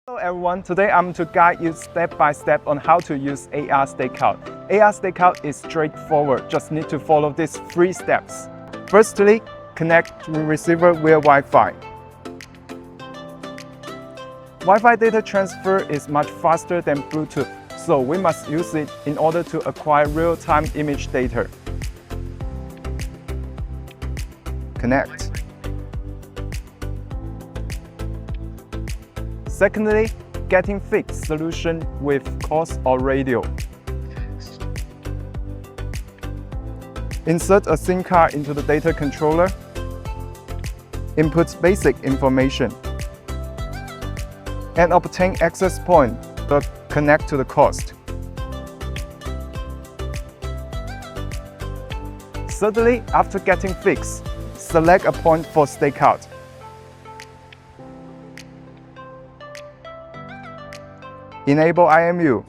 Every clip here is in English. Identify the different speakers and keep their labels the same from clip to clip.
Speaker 1: Hello everyone, today I'm to guide you step by step on how to use AR stakeout. AR stakeout is straightforward, just need to follow these 3 steps. Firstly, connect to receiver via Wi-Fi. Wi-Fi data transfer is much faster than Bluetooth, so we must use it in order to acquire real-time image data. Connect. Secondly, getting fixed solution with COS or radio. Insert a SIM card into the data controller. Input basic information. And obtain access point that connect to the COS. Thirdly, after getting fixed, select a point for stakeout. Enable IMU.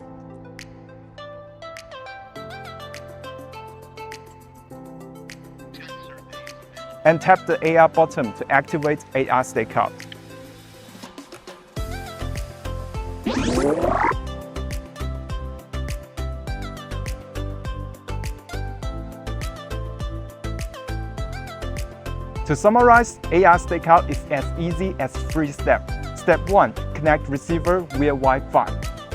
Speaker 1: And tap the AR button to activate AR stakeout. To summarize, AR stakeout is as easy as 3 steps. Step 1. Connect receiver via Wi-Fi.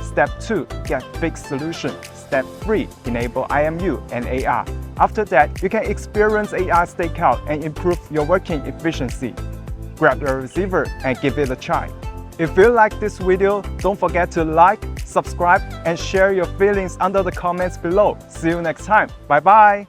Speaker 1: Step 2. Get fixed solution. Step 3. Enable IMU and AR. After that, you can experience AR stakeout and improve your working efficiency. Grab your receiver and give it a try. If you like this video, don't forget to like, subscribe, and share your feelings under the comments below. See you next time. Bye bye!